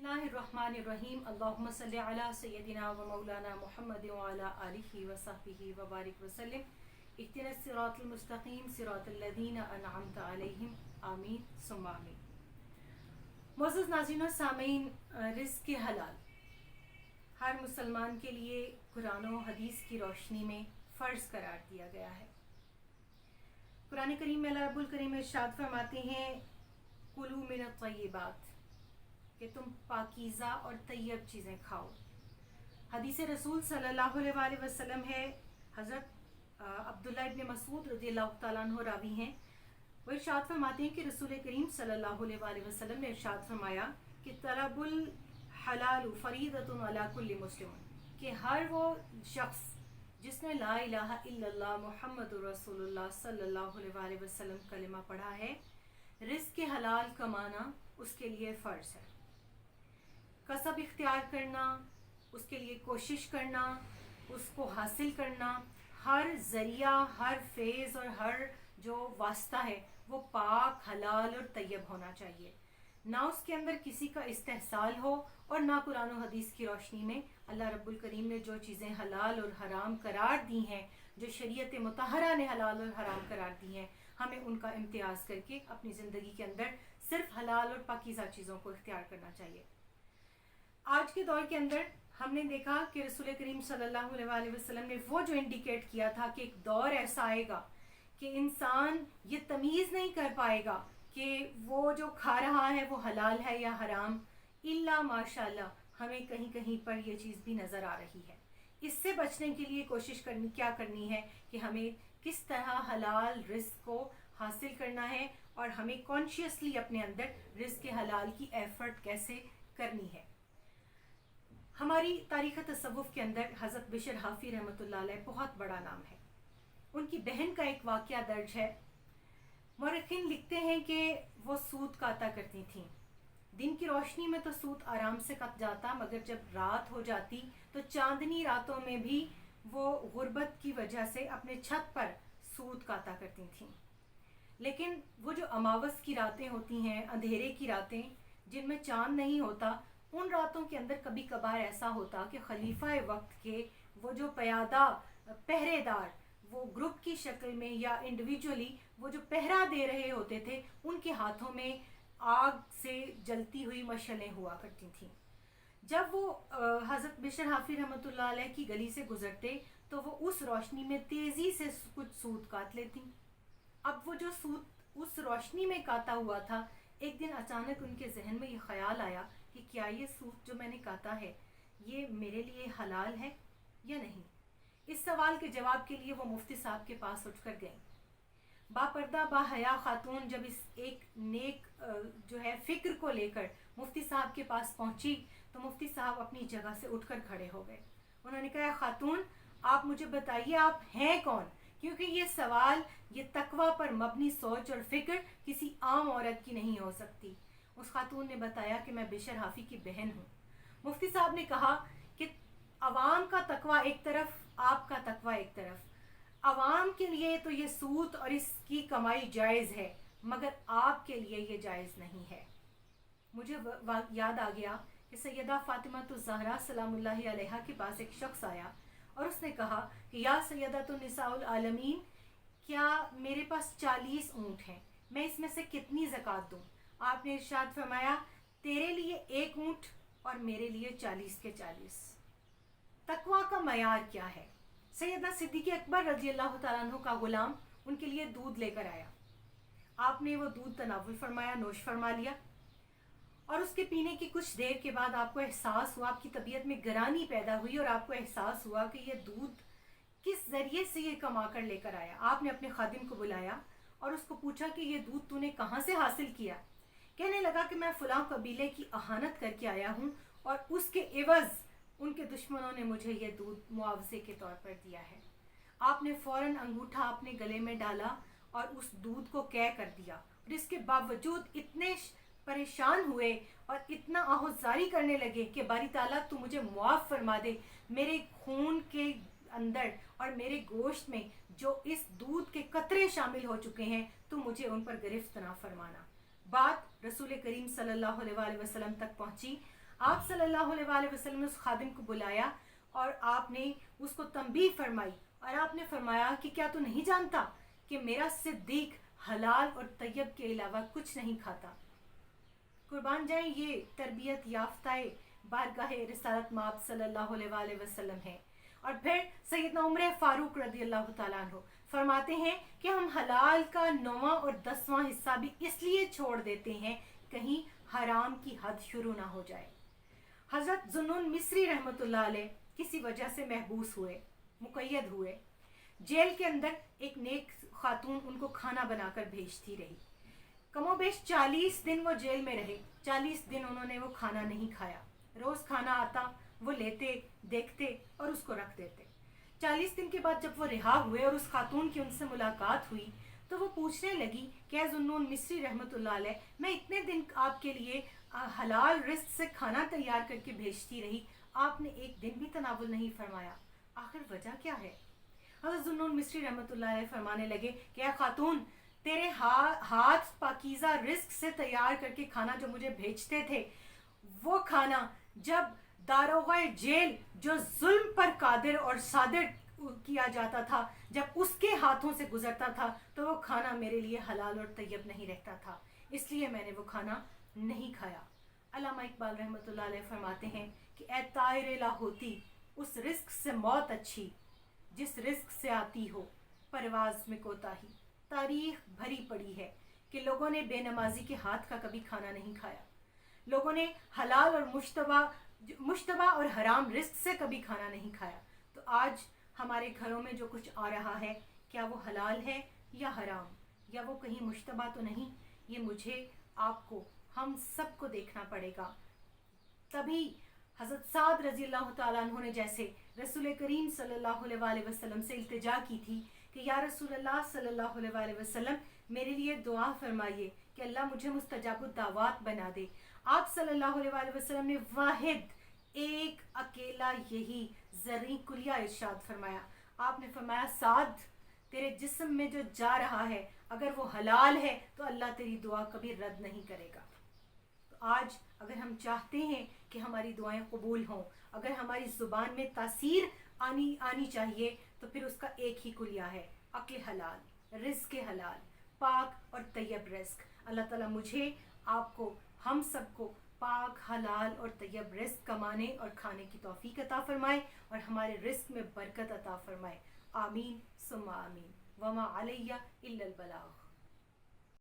बिस्मिल्लाहिर्रहमानिर्रहीम अल्लाहुम्मा सल्लि अला सय्यदिना व मौलाना मुहम्मद व अला आलिहि व सहबिहि व बारिक वसल्लम इहदिनस सिरातल मुस्तकीम सिरातल लज़ीना अनअमता अलैहिम आमीन सुम्मा आमीन। मोअज़्ज़ज़ नाज़रीन और सामीन, रिज़्क़ के हलाल हर मुसलमान के लिए कुरान और हदीस की रोशनी में फ़र्ज़ करार दिया गया है। कुरान करीम में अल्लाह रब्बुल करीम इरशाद फरमाते हैं, कुलू मिनत तय्यिबात, कि तुम पाकीज़ा और तैयब चीज़ें खाओ। हदीस रसूल सल्लल्लाहु अलैहि वसल्लम है, हज़रत अब्दुल्लाह इब्न मसूद रज़ियल्लाहु तआला अन्हु रावी हैं। वो इरशाद फरमाते हैं कि रसूल करीम सल्लल्लाहु अलैहि वसल्लम ने इरशाद फरमाया कि तलबुल हलाल फरीदतुन अला कुल्ली मुस्लिम, कि हर वो शख्स जिसने ला इलाहा इल्लल्लाह मुहम्मदुर रसूलुल्लाह सल्लल्लाहु अलैहि वसल्लम कलिमा पढ़ा है, रिज़्क़ के हलाल कमाना उसके लिए फ़र्ज़ है। कसब इख्तियार करना, उसके लिए कोशिश करना, उसको हासिल करना, हर ज़रिया, हर फेज़ और हर जो वास्ता है वो पाक, हलाल और तैयब होना चाहिए। ना उसके अंदर किसी का इस्तेहसाल हो और ना कुरान और हदीस की रोशनी में अल्लाह रब्बुल करीम ने जो चीज़ें हलाल और हराम करार दी हैं, जो शरीयत मुतहरा ने हलाल और हराम करार दी हैं, हमें उनका इम्तियाज़ करके अपनी ज़िंदगी के अंदर सिर्फ हलाल और पाकीज़ा चीज़ों को इख्तियार करना चाहिए। आज के दौर के अंदर हमने देखा कि रसूल करीम सल्लल्लाहु अलैहि वसल्लम ने वो जो इंडिकेट किया था कि एक दौर ऐसा आएगा कि इंसान ये तमीज़ नहीं कर पाएगा कि वो जो खा रहा है वो हलाल है या हराम। इल्ला माशाअल्लाह हमें कहीं कहीं पर ये चीज़ भी नज़र आ रही है। इससे बचने के लिए कोशिश करनी है कि हमें किस तरह हलाल रिज़्क़ को हासिल करना है और हमें कॉन्शियसली अपने अंदर रिज़्क़ के हलाल की एफ़र्ट कैसे करनी है। हमारी तारीख़ तसव्वुफ़ के अंदर हज़रत बिशर हाफ़ी रहमतुल्लाह अलैह बहुत बड़ा नाम है। उनकी बहन का एक वाक़या दर्ज है। मौरख़ीन लिखते हैं कि वो सूत काता करती थीं। दिन की रोशनी में तो सूत आराम से कट जाता, मगर जब रात हो जाती तो चांदनी रातों में भी वो गुर्बत की वजह से अपने छत पर सूत काता करती थीं। लेकिन वो जो अमावस की रातें होती हैं, अंधेरे की रातें जिनमें चाँद नहीं होता, उन रातों के अंदर कभी कभार ऐसा होता कि खलीफा वक्त के वो जो पयादा पहरेदार वो ग्रुप की शक्ल में या इंडिविजुअली वो जो पहरा दे रहे होते थे, उनके हाथों में आग से जलती हुई मशलें हुआ करती थीं। जब वो हज़रत बिशर हाफ़ी रहमतुल्लाह अलैह की गली से गुज़रते तो वो उस रोशनी में तेज़ी से कुछ सूत काट लेती। अब वो जो सूत उस रोशनी में काटा हुआ था, एक दिन अचानक उनके जहन में ये ख्याल आया कि क्या ये सूत जो मैंने काटा है ये मेरे लिए हलाल है या नहीं। इस सवाल के जवाब के लिए वो मुफ्ती साहब के पास उठकर गई। बापर्दा बाहया खातून जब इस एक नेक जो है फ़िक्र को लेकर मुफ्ती साहब के पास पहुंची तो मुफ्ती साहब अपनी जगह से उठकर खड़े हो गए। उन्होंने कहा, खातून आप मुझे बताइए आप हैं कौन, क्योंकि ये सवाल, ये तकवा पर मबनी सोच और फ़िक्र किसी आम औरत की नहीं हो सकती। उस खातून ने बताया कि मैं बिशर हाफ़ी की बहन हूँ। मुफ्ती साहब ने कहा कि अवाम का तकवा एक तरफ, आपका तकवा एक तरफ। अवाम के लिए तो ये सूत और इसकी कमाई जायज़ है, मगर आपके लिए ये जायज़ नहीं है। मुझे याद आ गया कि सैयदा फ़ातिमा ज़हरा सलामुल्लाहि अलैहा के पास एक शख्स आया और उसने कहा कि या सैयदा निसाउल आलमीन, क्या मेरे पास 40 ऊँट हैं, मैं इसमें से कितनी ज़कात दूँ। आपने इरशाद फरमाया, तेरे लिए 1 ऊँट और मेरे लिए 40 के 40। तकवा का मयार क्या है। सैयदना सिद्दीक़ अकबर रज़ियल्लाहु तआला अन्हु का गुलाम उनके लिए दूध लेकर आया। आपने वो दूध तनावुल फरमाया, नोश फरमा लिया और उसके पीने की कुछ देर के बाद आपको एहसास हुआ, आपकी तबीयत में गरानी पैदा हुई और आपको एहसास हुआ कि ये दूध किस ज़रिए से ये कमा कर लेकर आया। आपने अपने खादिम को बुलाया और उसको पूछा कि ये दूध तूने कहाँ से हासिल किया। कहने लगा कि मैं फ़लाँ कबीले की अहानत करके आया हूँ और उसके एवज़ उनके दुश्मनों ने मुझे ये दूध मुआवजे के तौर पर दिया है। आपने फ़ौरन अंगूठा अपने गले में डाला और उस दूध को कै कर दिया और इसके बावजूद इतने परेशान हुए और इतना आहुजारी करने लगे कि बारी ताला तू मुझे मुआफ़ फरमा दे, मेरे खून के अंदर और मेरे गोश्त में जो इस दूध के कतरे शामिल हो चुके हैं, तू मुझे उन पर गिरफ्त ना फरमाना। बात रसूल करीम सल्लल्लाहु अलैहि वसल्लम तक पहुंची। آپ صلی اللہ علیہ وسلم نے اس خادم کو بلایا اور آپ نے اس کو تنبیہ فرمائی اور آپ نے فرمایا کہ کیا تو نہیں جانتا کہ میرا صدیق حلال اور طیب کے علاوہ کچھ نہیں کھاتا. قربان جائیں یہ تربیت یافتہ بارگاہ رسالت مآب صلی اللہ علیہ وسلم ہے. اور پھر سیدنا عمر فاروق رضی اللہ تعالیٰ عنہ فرماتے ہیں کہ ہم حلال کا 9واں اور 10واں حصہ بھی اس لیے چھوڑ دیتے ہیں کہیں حرام کی حد شروع نہ ہو جائے. حضرت ذوالنون مصری رحمۃ اللہ علیہ کسی وجہ سے محبوس ہوئے, مقید ہوئے. جیل کے اندر ایک نیک خاتون ان کو کھانا بنا کر بھیجتی رہی. کم و بیش 40 دن وہ جیل میں رہے. 40 دن انہوں نے وہ کھانا نہیں کھایا. روز کھانا آتا, وہ لیتے, دیکھتے اور اس کو رکھ دیتے. 40 دن کے بعد جب وہ رہا ہوئے اور اس خاتون کی ان سے ملاقات ہوئی تو وہ پوچھنے لگی کہ اے ذوالنون مصری رحمۃ اللہ علیہ, میں اتنے دن آپ کے لیے حلال رزق سے کھانا تیار کر کے بھیجتی رہی, آپ نے ایک دن بھی تناول نہیں فرمایا, آخر وجہ کیا ہے؟ حضرت ذوالنون مصری رحمۃ اللہ علیہ فرمانے لگے کہ اے خاتون, تیرے ہاتھ پاکیزہ رزق سے تیار کر کے کھانا جو مجھے بھیجتے تھے, وہ کھانا جب داروغہ جیل جو ظلم پر قادر اور صادر کیا جاتا تھا, جب اس کے ہاتھوں سے گزرتا تھا تو وہ کھانا میرے لیے حلال اور طیب نہیں رہتا تھا, اس لیے میں نے وہ کھانا نہیں کھایا. علامہ اقبال رحمۃ اللہ علیہ فرماتے ہیں کہ اے طائر لاہوتی, اس رزق سے موت اچھی جس رزق سے آتی ہو پرواز میں کوتاہی. تاریخ بھری پڑی ہے کہ لوگوں نے بے نمازی کے ہاتھ کا کبھی کھانا نہیں کھایا, لوگوں نے حلال اور مشتبہ اور حرام رزق سے کبھی کھانا نہیں کھایا. تو آج ہمارے گھروں میں جو کچھ آ رہا ہے, کیا وہ حلال ہے یا حرام, یا وہ کہیں مشتبہ تو نہیں؟ یہ مجھے, آپ کو, ہم سب کو دیکھنا پڑے گا. تبھی حضرت سعد رضی اللہ تعالیٰ عنہ نے جیسے رسول کریم صلی اللہ علیہ وسلم سے التجا کی تھی کہ یا رسول اللہ صلی اللہ علیہ وسلم, میرے لیے دعا فرمائیے کہ اللہ مجھے مستجاب الدعوات بنا دے. آپ صلی اللہ علیہ وسلم نے واحد ایک اکیلا یہی زرعی کلیہ ارشاد فرمایا. آپ نے فرمایا سعد, تیرے جسم میں جو جا رہا ہے اگر وہ حلال ہے تو اللہ تیری دعا کبھی رد نہیں کرے گا. تو آج اگر ہم چاہتے ہیں کہ ہماری دعائیں قبول ہوں, اگر ہماری زبان میں تاثیر آنی چاہیے, تو پھر اس کا ایک ہی کلیہ ہے, عقل حلال, رزق حلال, پاک اور طیب رزق. اللہ تعالیٰ مجھے, آپ کو, ہم سب کو پاک, حلال اور طیب رزق کمانے اور کھانے کی توفیق عطا فرمائے اور ہمارے رزق میں برکت عطا فرمائے. آمین ثم آمین. وما علیہ الا البلاغ.